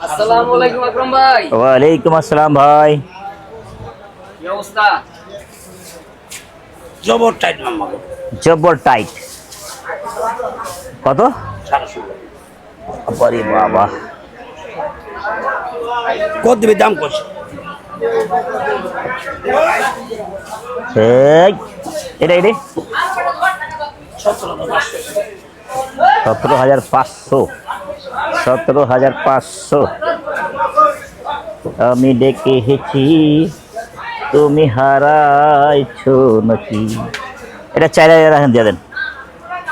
আসসালামু আলাইকুম আকরাম ভাই। ওয়ালাইকুম আসসালাম ভাই। কি অবস্থা? জবর টাইট মামা। জবর টাইট। কত? 1600। আরে বাবা, কত দিবি দাম করছে? এই এটা এটা 17,500। 17,500। আমি ডেকে এসেছি, তুমি হারাইছো নাকি? এটা 4,000 এখন দিয়ে দেন।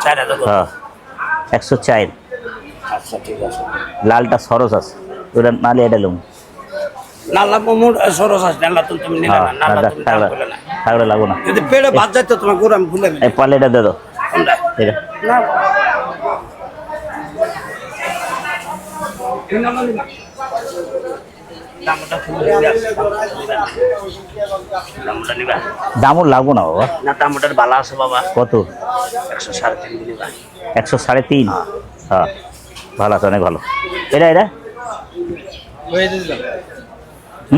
4,000। হ্যাঁ 104। আচ্ছা ঠিক আছে। লালটা সরস আছে, ওটা নালে এটা লুম। নাল্লা মোমোর সরস আছে, নাল্লা তুমি নিলে না, নাল্লা তুমি দাম বলে না। থাকলে লাগবো না। যদি পেড়ে ভাত যাইতো তোমার গরু আমি ভুলে এই পালেটা দে দাও। কোনটা? এটা না দামটা খুলে দামটা নিবা। দামও লাগবো না বাবা। না দামটার ভালো আছে বাবা। কত? 103.5 নিবা। 103.5। হ্যাঁ ভালো আছে, অনেক ভালো। এটা এটা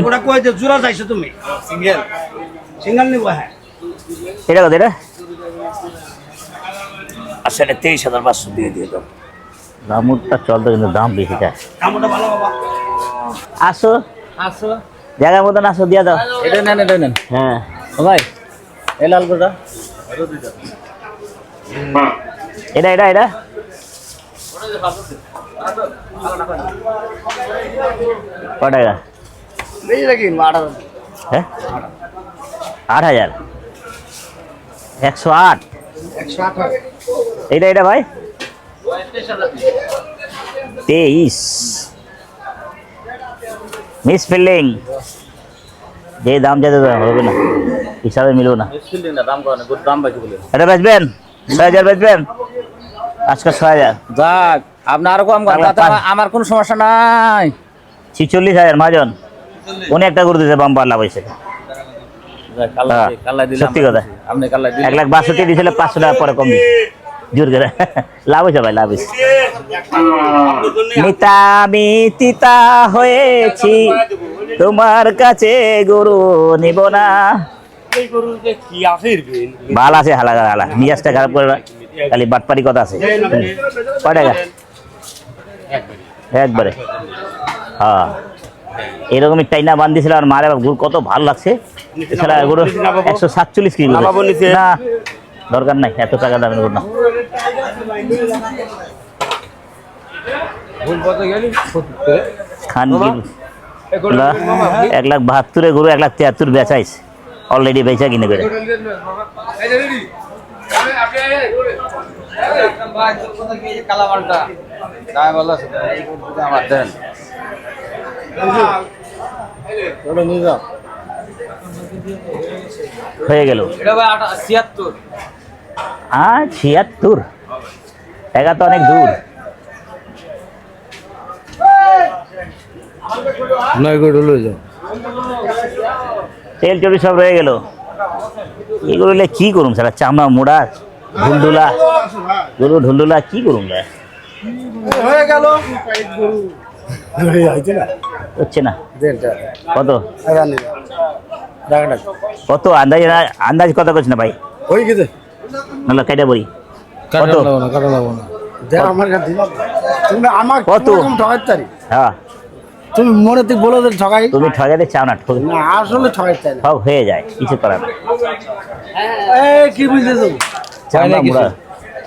ওটা কই দে জোড়া যাইছো তুমি? সিঙ্গেল সিঙ্গেল নিবা। হ্যাঁ এটা কত? এটা আচ্ছা এটা 23,500 দিয়ে দিয়ে দাও। দামটা চলতো, কিন্তু দাম বেশি চায়। দামটা ভালো বাবা। আসো আসো। জায়গার মতন আসো, দিয়া দাও। এটা নেন, এটা নেন। হ্যাঁ ও ভাই, এই লাল গোটা। এটা এটা এটা ক টাকা? বেশি নাকি? হ্যাঁ 8,000। 108। 108। এটা এটা ভাই 23। মিস ফিল্ডিং, যে দাম যাতে হবে না, হিসাবে মিলবে না। দাম করেন, গরুর দাম বেশি বলে। এটা বেচবেন 6,000 বেচবেন আজকে 6,000। যাক, আপনি আরো কম করেন, তাতে আমার কোনো সমস্যা নাই। 46,000 মহাজন। উনি একটা গরু দিয়েছে, বাম্পার লাভ হয়েছে। সত্যি কথা, আপনি কাল্লাই 1,62,000 দিয়েছিল, 500 টাকা পরে কম দিয়েছে জোর করে। লাভ হয়েছে ভাই, লাভ হয়েছে। মিতা আমি তিতা হয়েছি, তোমার কাছে গরু নিব না। ভাল আছে, হালা হালা মিজাজটা খারাপ করে না, খালি বাটপারি কথা আছে। কয় টাকা? একবারে হ্যাঁ, এরকমই টাইনা বান্ধিছিল। আর মারে গুড় কত ভালো লাগছে। এছাড়া গুড় 147 কি না, দরকার নাই, এত টাকা দামের গুড় না। খান 1,72,000 গরু 1,73,000 বেচাইছে অলরেডি, বেচা কিনে করে। হয়ে গেল 76। টাকা তো অনেক দূর। তেল চড়ি সব রয়ে গেল। এগুলো কি করুম সারা, চামড়া মোড়া ঢুলঢুলা গরু, ঢুলঢুলা কি করুম হয়ে গেল। হচ্ছে না। কত কত আন্দাজ? আন্দাজ কত করছে না ভাই? নাহলে কেটে বই কত? কত? হ্যাঁ তুমি মনে তুই বলো ঠকাই, তুমি ঠকাইতে চাও না, আসলে ঠকাই চাই না। ঠক হয়ে যায়, কিছু করার না। কি বুঝেছো? চামড়া মোড়া।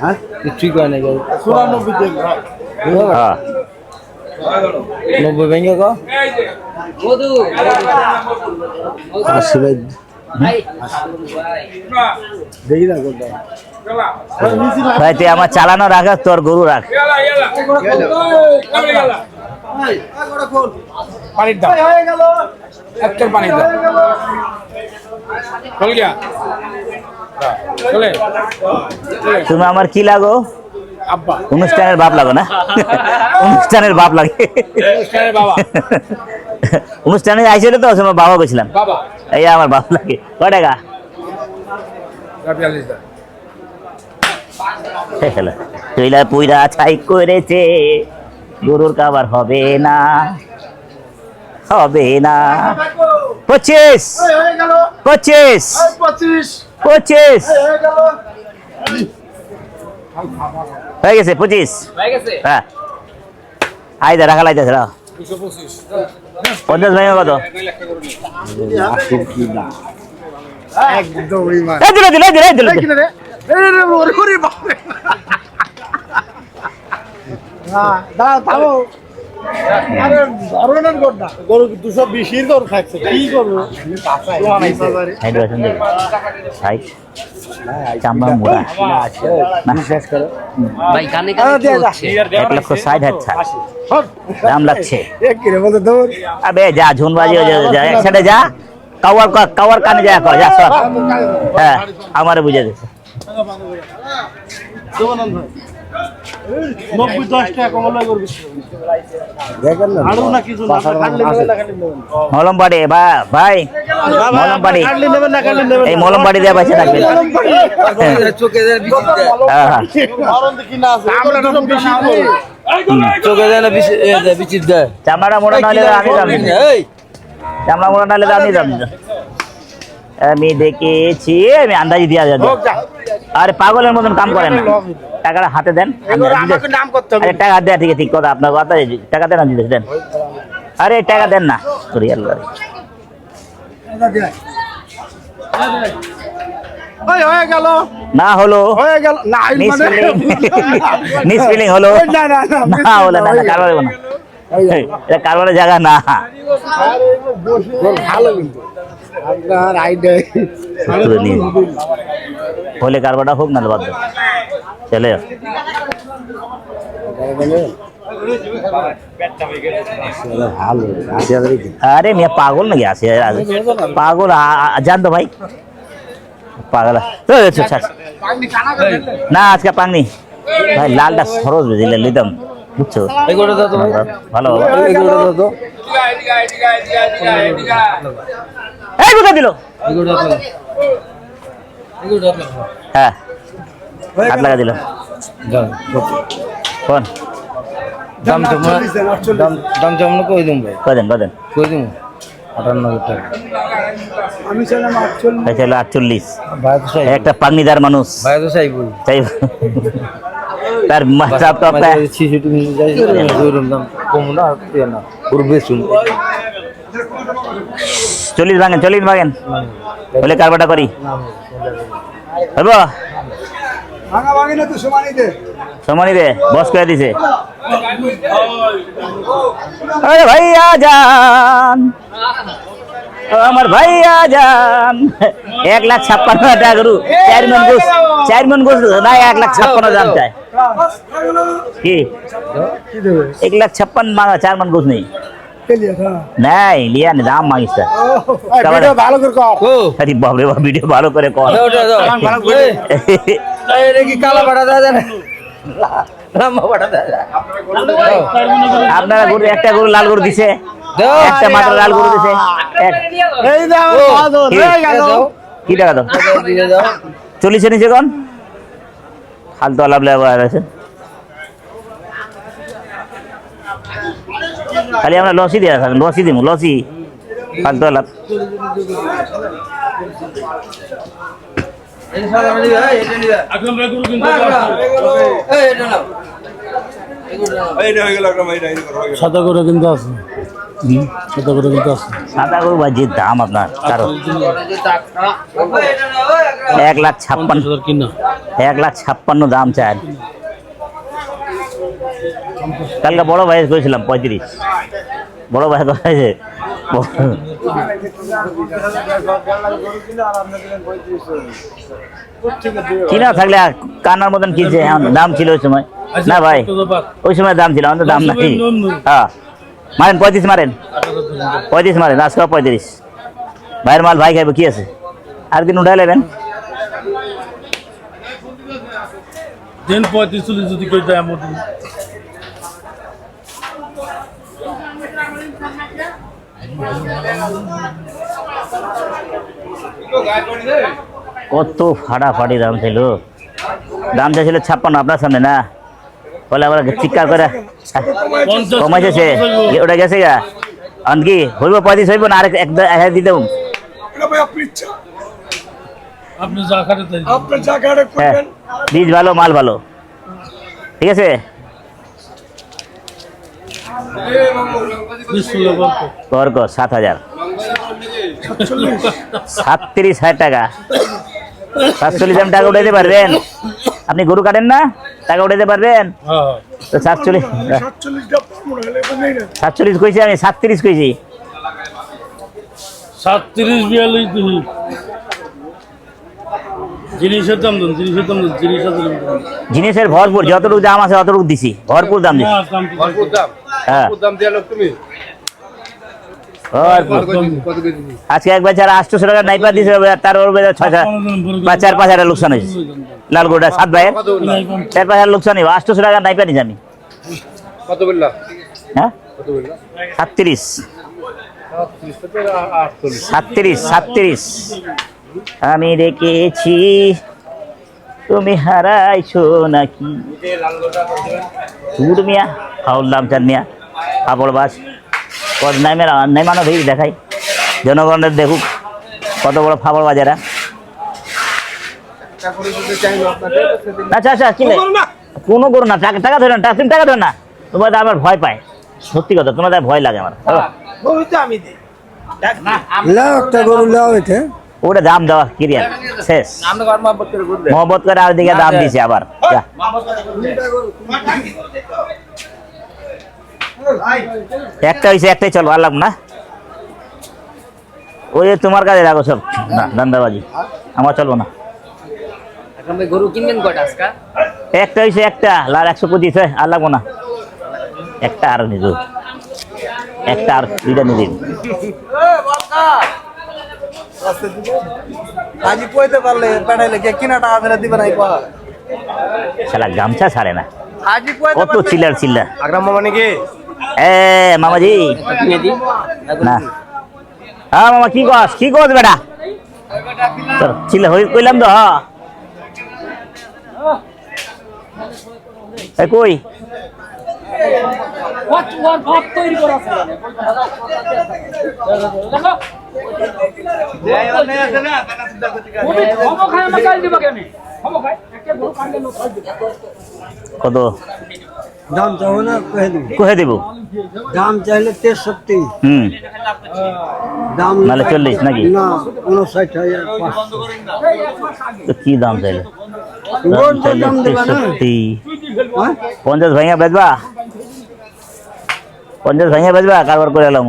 হ্যাঁ ঠিক হয় না। 90 ভেঙে গো। দেখি না ভাই, তুই আমার চালানো রাখ, তোর গরু রাখ। পানির দাম একটা পানির দাম তুমি আমার কি লাগো? আব্বা অনুষ্ঠানের বাপ লাগো না? অনুষ্ঠানের বাপ লাগে। অনুষ্ঠানে আইসলে তো আমার বাবা গেছিলাম, এই আমার বাপ লাগে। কয় টাকা? তুইলা পুইরা ছাই করেছে, গরুর খাবার হবে না। হবে না। 25 25 25 হয়ে গেছে 25। হ্যাঁ আইদা রাখা লাইতেছে না 50 ভাই কত দিল গরু 220 গরু খাচ্ছে কি করবো চামড়া মোড়া ভাই কানে কানে কি হচ্ছে 1,60,000 দাম লাগছে। আবে যা ঝুনবাজি এক সাইডে যা কাওয়ার কানে যা কর যা সর। হ্যাঁ আমারে বুঝে দিছে 90-10 টাকা কমলা করবি আরো না কিছু না খালি নেবেন না খালি নেবেন মলমবাড়ি ভাই মলমবাড়ি খালি নেবেন না খালি নেবেন এই মলমবাড়ি দিয়ে পয়সা রাখবেন। চোখে দেন বিচিত দেয় হ্যাঁ আরো দেখি না আছে আমরা 220 গরু চোখে দেন বিচিত দেয় চামড়া মোড়া নাহলে আমি দাম দিই। এই চামড়া মোড়া নাহলে আমি দাম দিই। আমি দেখেছি আমি আন্দাজি দিয়া যাবে। আরে পাগলের মতন কাম করেন না, টাকাটা হাতে দেন। আমাকে নাম করতে হবে আরে টাকা দেয়া ঠিক কথা আপনার কথা টাকা দেন আমি দেন। আরে টাকা দেন না সরি আল্লাহ ওই হয়ে গেল না হলো হয়ে গেল না মিসফিলিং হলো না না না হলো না কারবার না এটা কারবারের জায়গা না। ভালো কিন্তু আপনার আইডিয়া হলে কারবারটা হোক না বাদ দাও চলে যাও। আরে মিয়া পাগল নাকি আছে পাগল জানতো ভাই পাগল না আজকে পাংনি ভাই লালটা সরজ দিলে লিতাম বুঝছো ভালো এই কোথা দিল হ্যাঁ হাত লাগা দিল কোন দাম জমা কই দিম ভাই কদেন কদেন কই দিম 58 টাকা আমি ছিলাম 48 ভাই তো চাই একটা পাগনিদার মানুষ ভাই তো চাইবো চাই তার মাথা তো আপনার 66 মিনিট যাই জোরম দাম কম না আর না পুরো বেশুন 40 ভাঙেন বলে কারবারটা করি হইব ভাঙা ভাঙি না তো সমানই দে সমানি দে বস করে দিছে আরে ভাইয়া জান আমার ভাইয়া জান 1,56,000 টাকা গরু 4 মন গোস না 1,56,000 দাম চাই কি 1,56,000 মাঙ্গা 4 মন গোস নেই নাই লিয়া নে দাম মাগিস ভিডিও ভালো করে কও আরে বাপ রে বাপ ভিডিও ভালো করে কর এই কি কালা বাড়া দেয় না লম্বা বাড়া দেয় আপনারা গরু একটা গরু লাল গরু দিছে একটা মাত্র লাল গরু দিছে এই দাও হয়ে গেল কি টাকা দাও দিয়ে দাও 40 নিচে কোন ফালতু আলাপ লেবার আছে খালি আমরা লসি দিয়া থাকেন লসি দিমু লসি ফালতু আলাপ এই সারা মানে ভাই এটা নিবা আকরাম ভাই গুরু কিন্তু এই এটা নাও এইটা হয়ে গেল আকরাম ভাই এটা হয়ে গেল সাদা করে কিন্তু আছে সাদা করে কিন্তু আছে সাদা গরু ভাই যে দাম আপনার কারো 1,56,000 কিনা 1,56,000 দাম চাই কালকে বড় ভাই কইছিলাম 35 বড় ভাই কইছে কিনা থাকলে কানার মতন কিনছে দাম ছিল ওই সময় না ভাই ওই সময় দাম ছিল আমাদের দাম নাই হ্যাঁ মারেন 35 মারেন 35 মারেন আজকে 35 ভাইয়ের মাল ভাই খাইবে কি আছে আর দিন উঠাই নেবেন দিন 35 যদি কই যায় আমদ কত ফাটাফাটি দাম ছিল দাম চাইছিল 56 আপনার সামনে না বলে আবার চিৎকার করে কমাইছে ওটা গেছে গা কি হইব 35 হইব না? আরেক এক দিয়ে দেবো। এটা ভাই আপনি ইচ্ছা আপনি যা খাটে তাই আপনার জায়গাটা হ্যাঁ, করবেন বীজ ভালো মাল ভালো, ঠিক আছে। বিসমিল্লাহ বলতো করক 7000, 37,000 টাকা, 47,000 টাকা উঠাইতে পারবেন? আপনি গরু কাটেন না, টাকা উঠাইতে পারবেন? হ্যাঁ তো 47, 47টা মনে হলে নেই না 47 কইছি আমি, 37 কইছি। 37 42 দিই জিনিসের দাম দেন, জিনিসের দাম দেন, জিনিসের দাম দেন। জিনিসের ভরপুর, যতটুকু দাম আছে অতটুকু দিছি, ভরপুর দাম দিছি। না, দাম তো ভরপুর দাম হ্যাঁ, ভরপুর দাম দিয়া লোক তুমি ভরপুর। কত করে দিবি আজকে এক বেচারা 800 টাকা নাইপা দিছে, তার ওর বেচারা 6 বা 4-5 হাজার লোকসান হয়েছে। লাল গরুটা 7 ভাইয়ের কত বললা 4-5 হাজার লোকসান হইব, 800 টাকা নাইপা নিছি আমি। কত বললা হ্যাঁ, কত বললা 37, 38 37। আমি রেখেছি, তুমি হারাইছো নাকি? তুর মিয়া ফাউল দাম চান মিয়া, ফাপড় বাস কত নাই মানো ভিড় দেখাই, জনগণের দেখুক কত বড় ফাপড় বাজারা। আচ্ছা আচ্ছা, কি কোনো করো না, টাকা টাকা ধরে না, তুমি টাকা ধরে না, তোমার আবার ভয় পায়, সত্যি কথা, তোমার ভয় লাগে আমার। একটা গরু লাও এটা ওটা দাম দেওয়া ক্লিয়ার শেষ, মহব্বত করে আর দিকে দাম দিছে আবার। যা। একটা হয়েছে, একটাই চলো, আর লাগবে না। ওই যে তোমার কাছে রাখো সব, না দান্দাবাজি আমার চলবো না। গরু কিনবেন কয়টা আজকা? একটা হয়েছে, একটা লাল 125, আর লাগবো না। একটা আর নিজ, একটা আর দুইটা নিদিন। আজি কইতে পারলে পাঠাইলে কে কিনা টাকা দিলে দিবে নাই কয় শালা গামছা ছাড়ে না, আজি কইতে কত চিল্লার। আকরাম মামা নাকি এ মামাজি কিনে দিই না, হ্যাঁ মামা কি কস বেটা, চল চিল্লা হই কইলাম তো। হ্যাঁ এই কই কত দাম চাও না কই দিবি কহে দেব? দাম চাইলে 63 দাম নালে 40 নাকি? না 59,500 তো কি দাম চাইলে? গোল তো দাম দেবা না 50 ভাইয়া বেচবা, 50 ভাইয়া বেচবা, কারবার করে এলাম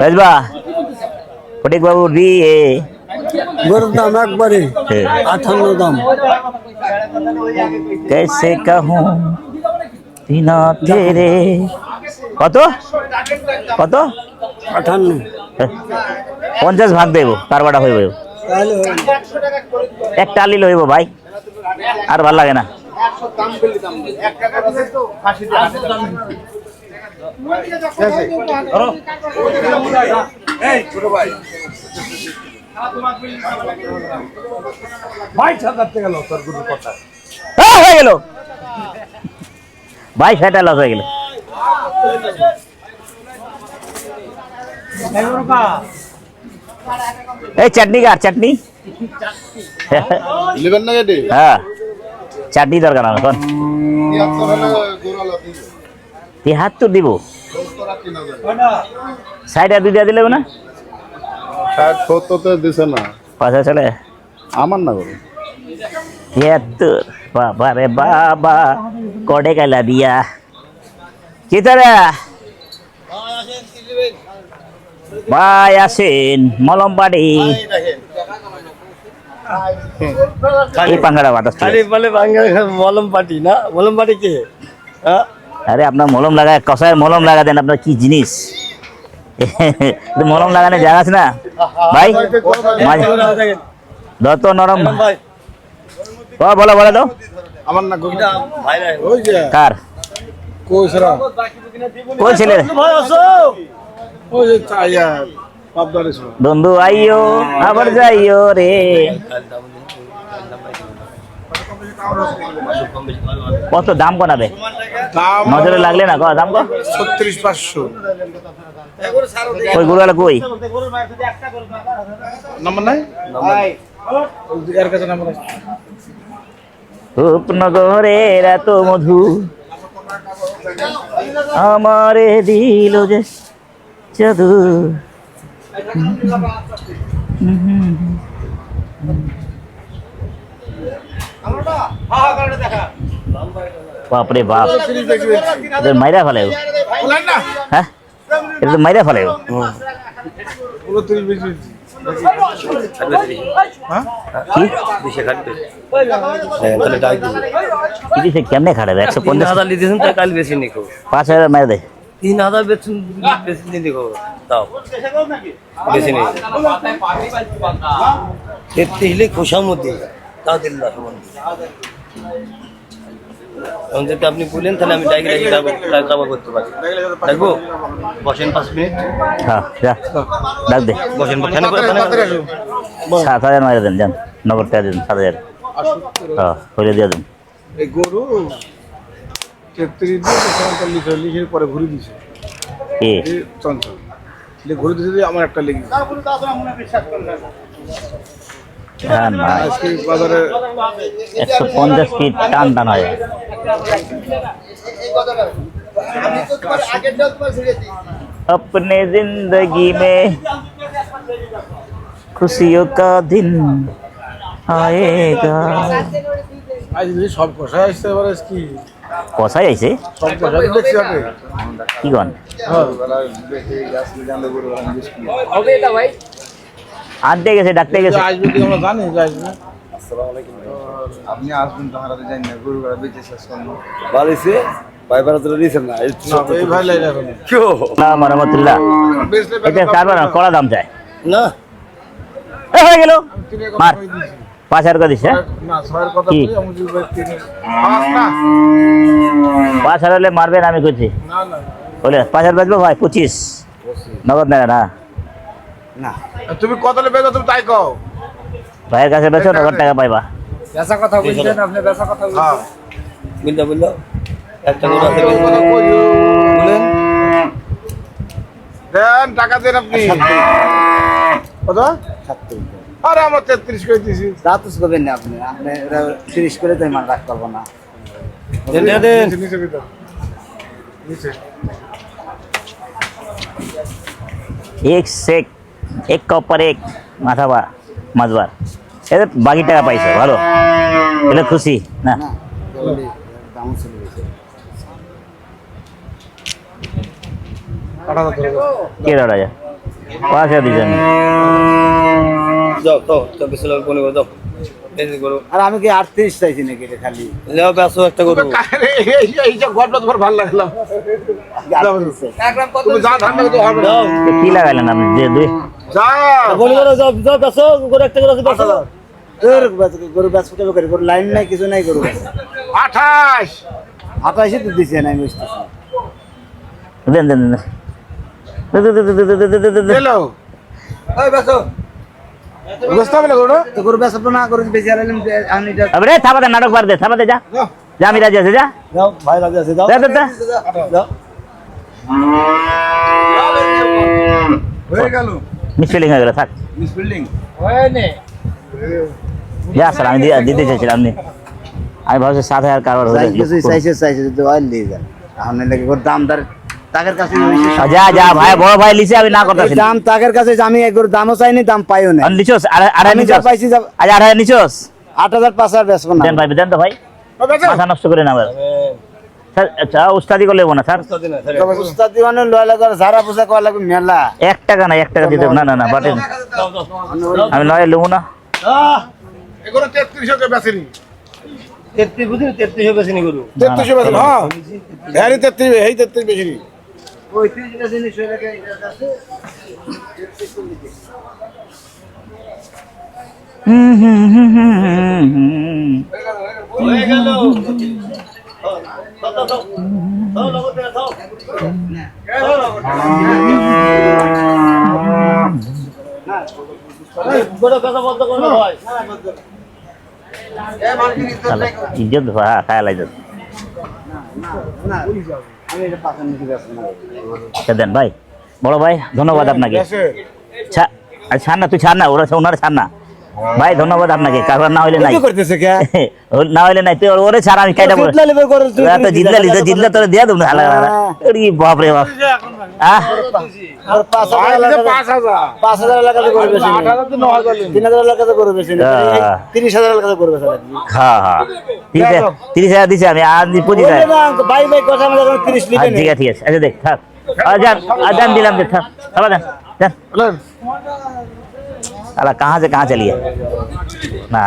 বেচবা। ফটিক বাবু দিয়ে গরুর দাম একবারে 58 দাম कैसे कहूँ बिना तेरे। কত কত 58 50 ভাগ দেব, কারবারটা হইব, তাহলে একটা আলিল হইব ভাই, আর ভাল লাগে না। এই ছোট ভাই ভাই ছাড়তে গেল তোর গরুর কথা। হয়ে গেল ভাই, সেটা লস হয়ে গেল। এই চাটনি কার, চাটনি নেবেন না এটি হ্যাঁ, চাটনি দরকার আমার এখন। 73 দিব, সাইডে দুইটা দিলে না, 60-70 দিছে না, 5 চলে আমার না গরু 73। বাবা রে বাবা, কডে কাইলা দিয়া কি তারা ভাই আসেন মলম বাড়ি, এই পাঙ্গাটা বাতাস আরে বলে ভাঙ্গা মলম পাটি না, মলম পাটি কে আরে আপনার মলম লাগায়, কষায় মলম লাগা দেন, আপনার কি জিনিস মলম লাগানো জায়গা আছে না ভাই, যত নরম বলো বলো তো আমার না গরু ভাই ভাই ওই যে কার কইছরা কই ছেলে ভাই আসো ওই যে চাইয়া পাবদারে ছিল বন্ধু আইও আবার যাইও রে, কত দাম কনাবে? দাম নজরে লাগলে না দাম কো 36,500 ওই গরুগুলো কই? নাম্বার নাই এর কাছে নাম্বার আছে রূপনগরের এত মধু আমারে দিল যে জাদু। বাপরে বাপ, মাইরা ফেলে বলেন না হ্যাঁ, এটা তো মাইরা ফেলে। 29 বেশি কি সে কেমনে খাটাবে? 150 লিখেছেন তো কাল বেশি নিকো 5,000 মাইরা দেয়। 3,000 বেচুন বেশি দিন দেখো তাও বেশি নেই 33 লিখ খুশামতি তাও দিল্লাহ যদি আপনি বলেন তাহলে আমি ডাইরেক্ট যাবো করতে পারি। দেখবো বসেন 5 মিনিট। হ্যাঁ যা ডাক দে। বসেন 7,000 মাইরা দেন, যান নগদ টাকা দেন 7,000। হ্যাঁ হইলে দিয়ে দেন। এই গরু 33 দিয়ে 45 পরে ঘুরে দিছে কি এই চঞ্চল ঘুরে দিছে আমার একটা লেগে হ্যাঁ না, আজকে বাজারে 150 ফিট টান টান হয়। अपने जिंदगी में खुशियों का दिन आएगा। আজ যদি সব কষায় আসতে পারে কি কষাই আইছে সব কষায় দেখছি আগে কি গন হবে এটা ভাই আনতে গেছে, ডাকতে গেছে। আসবে কি আমরা জানি যে আসবে আপনি আসবেন তো হারাতে জানি না গরু গাড়া বেঁচে শেষ করবো বালিছে ভাই ভাড়া তো দিয়েছেন না এই এই ভাই লাইন এখন আসসালামু রাহমাতুল্লাহ। বেচলে এটা কারবার কড়া দাম চাই না এ হয়ে গেল তিনে মার কথা কই দিছি 5,000 করে দিছে। না ছয়ের কথা কি? বলি আমি যদি ভাই তিনে না 5,000 হলে মারবেন আমি কইছি। না না বলে 5,000 বেচবো ভাই 25 নগদ নেবে না। তুমি কত বেচো তুমি তাই কও ভাইয়ের কাছে বেচো, নগদ টাকা পাইবা। বেচা কথা বলছেন আপনি বেচা কথা হ্যাঁ বললো একটা কথা আছে কথা কইও বলেন দেন টাকা দেন আপনি কত 70 আরে আমরা 33 করে দিছি দাতুস করবেন না আপনি আপনি 30 করে তো মান রাখ পাবো না। দেন নিচে ভিতর নিচে एक से एक का ऊपर एक মাথা বা মাঝবার এদের বাকি টাকা পাইছে, ভালো এলে খুশি না? না দাম চলে গেছে। কাটা দাও কে দাঁড়া যায় 5,000 দিয়েছেন। যাও তো তো বেশি লোক কোনে দাও বেশি করো আর আমি কি 38 চাইছি নাকি এটা খালি লেও বেচো একটা করো এই যে গল্পটা তোমার ভালো লাগলাম তুমি যা ধান্দা করতে হবে না কি লাগাইলেন আপনি যে দুই? যা বলি করো যাও যাও বেচো করে একটা করে বেচো গরু বেচ ফুটে করে গরু লাইন নাই কিছু নাই গরু 28 28 তো দিছে না আমি বুঝতেছি। দেন দেন দেন হ্যালো এই বেসো বুঝতে হবে না গরু তো গরু বেচ না গরু বেশি আলাইলাম আমি এটা আরে থাপাতে নাটক বার দে, থাপাতে যা যা, আমি রাজি আছি, যা যাও ভাই রাজি আছে যাও যা যা, যা। যাও হয়ে গেল মিসফিলিং হয়ে গেল, থাক মিস বিল্ডিং যা স্যার, আমি দিতে চাইছিলাম আপনি, আমি ভাবছি 7,000 কারবার হয়ে চাই কিছু চাইছে যদি অয়েল দিয়ে যান এখন লাগে ওর দাম দার টাকার কাছে যা যা ভাই, বড় ভাই লিছে, আমি না করতেছি। দাম টাকার কাছে আমি একবার দামও চাইনি দাম পাইও না নিচোস আড়াই আমি যা নিচোস, পাইছি আজ 2,500 নিচোস 8,000 5,000 বেচবো না দেন ভাই, দেন তো ভাই, মাথা নষ্ট করে না আবার স্যার। আচ্ছা উস্তাদি করলে না স্যার, উস্তাদি মানে লয় লাগার ঝাড়া পোছা করা লাগবে মেলা 1 টাকা না 1 টাকা দিতে না না না বাটেন, আমি নয় লব না। এগুলো 33 কে বেচেনি 33 বুঝি 33 বেশি নি করু 33 বেচেনি হ্যাঁ হ্যাঁ 33 এই 33 বেচেনি ওই 30 টা জিনিস হয়ে লাগে এটা আছে হয়ে গেল দাও দাও দাও লগতে দাও বড় কথা বন্ধ করো ভাই ইজ্জত হ্যাঁ খায় ইজ্জত আচ্ছা দেন ভাই বড় ভাই ধন্যবাদ আপনাকে ছাড় না তুই ছাড় না ওরা ওনারা ছাড় না ভাই ধন্যবাদ আপনাকে কারণ না হইলে নাই করতেছে কে না হইলে নাই তুই ওরে ছাড় আমি কাইটা বল জিতলা তোরে দিয়া দেব না হালা বাপ রে বাপ আহ 5,000 এলাকাতে করবে 3,000 এলাকাতে করবে 30,000 এলাকাতে করবে হ্যাঁ হ্যাঁ 30,000 দিছি আমি আর 25,000 ভাই কথা আমাদের 30 লিখে ঠিক আছে ঠিক আছে আচ্ছা দেখ থাক আজান दिलाम देख থাক চলো দেন দেন আলা कहां से कहां चलिए না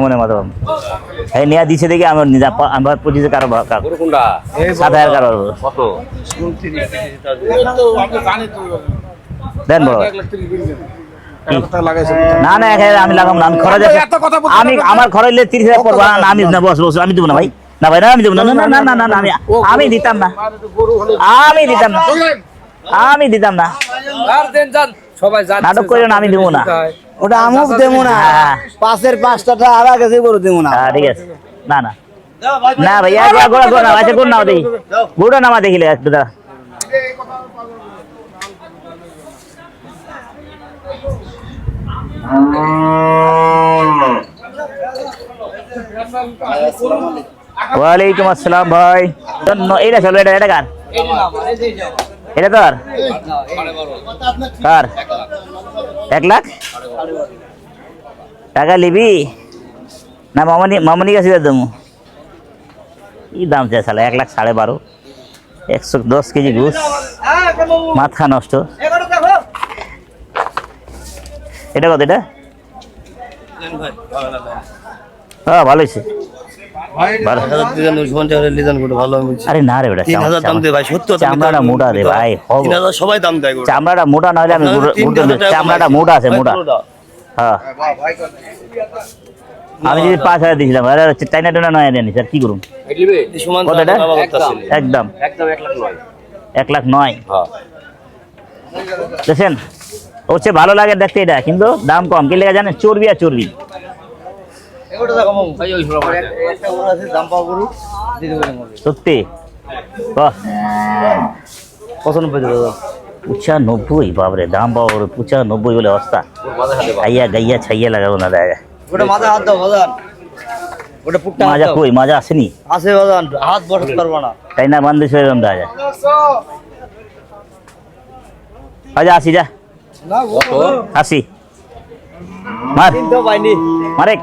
মনে মত এই নিয়া দিছে দেখি আমার নিজা আমার পুজিছে কারো গরু কোনটা 7,000 কারো কত দেন বড় না না আমি লাগাম না আমি খরচ আছে আমি আমার খরচ হইলে 30,000 পড়বা না আমি না বস বস আমি দেব না ভাই না ভাই না আমি দেব না না না না না আমি দিতাম না আমি দিতাম না আমি দিতাম না আর দেন জান সবাই জান নাটক করিও না আমি দেব না ওটা আমুক দেবো না পাশের 5টা আর আগে গরু দেবো না ঠিক আছে না না না ভাই গোড়া গোড়া আচ্ছা গোড়া নাও দেখি গোড়া নামা দেখিলে একটু দাঁড়া ওয়ালাইকুম আসসালাম ভাই এটা চলো এটা কার এটা তোর কার 1 লাখ টাকা লিবি না মামনি কাছে দেবো কি দাম চাই সালা 1 লাখ 12.5 110 কেজি ঘুষ মাথা নষ্ট এটা কত এটা হ্যাঁ ভালো হয়েছে আরে না রে বেটা চামড়াটা মোটা রে ভাই সবাই দাম দেয় চামড়াটা মোটা না হলে আমি চামড়াটা মোটা আছে মোটা হ্যাঁ আমি যদি 5,000 দিয়েছিলাম চাইনা টোনা নয় দেন স্যার কি করুন একদম 1,09,000 দেখছেন ওর চেয়ে ভালো লাগে দেখতে এটা কিন্তু দাম কম কি লেগে জানেন চর্বি আর চর্বি সত্যি 95 বাবরে দাম পাবো 95 বলে অবস্থা খাইয়া গাইয়া ছাইয়া লাগাবো না দেখা ওটা মাথা হাত দাও বাজান ওটা পুট্টা মাজা কই মাজা আসেনি আছে বাজান হাত বসাতে পারবো না তাই না বান্ধে ছয় দাম দেখা আচ্ছা আসি যা আসি মার মারে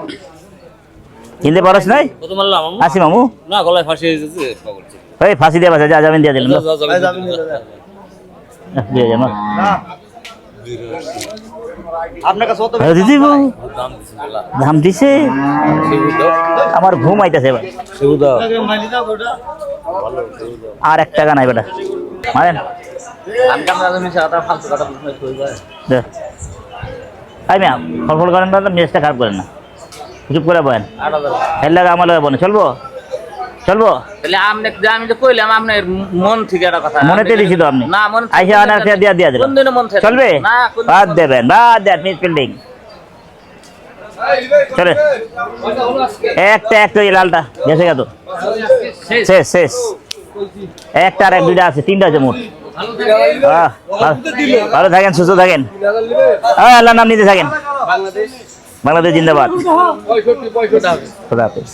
কিনতে পারস নাই কত মারলাম আসি মামু না গলায় ফাঁসি হয়েছে ওই ফাঁসি দিয়ে বাসা যা যাবেন দিয়ে দিলাম দিয়ে যা মা আপনার কাছে কত দিদি দাম দিছে আমার ঘুম আইতাছে ভাই আর 1 টাকা নাই বেটা মারেন ফল করেন না মেজটা খারাপ করেন না চুপ করে বলেন এর লাগে আমার লাগে বলেন চলবো চলবো তাহলে আপনি আমি তো কইলাম আপনার মন থেকে একটা কথা মনেতে দিছি তো আপনি না মন আইসা আনার থেকে দিয়া দিয়া দিলাম কোন দিনে মন থেকে চলবে না বাদ দেবেন বাদ দেন মিস বিল্ডিং চলে একটা এই লালটা গেছে গেতো শেষ শেষ একটা আর এক দুইটা আছে 3টা আছে মোট ভালো থাকেন সুস্থ থাকেন আল্লাহর নাম নিতে থাকেন বাংলাদেশ জিন্দাবাদ খোদা হাফেজ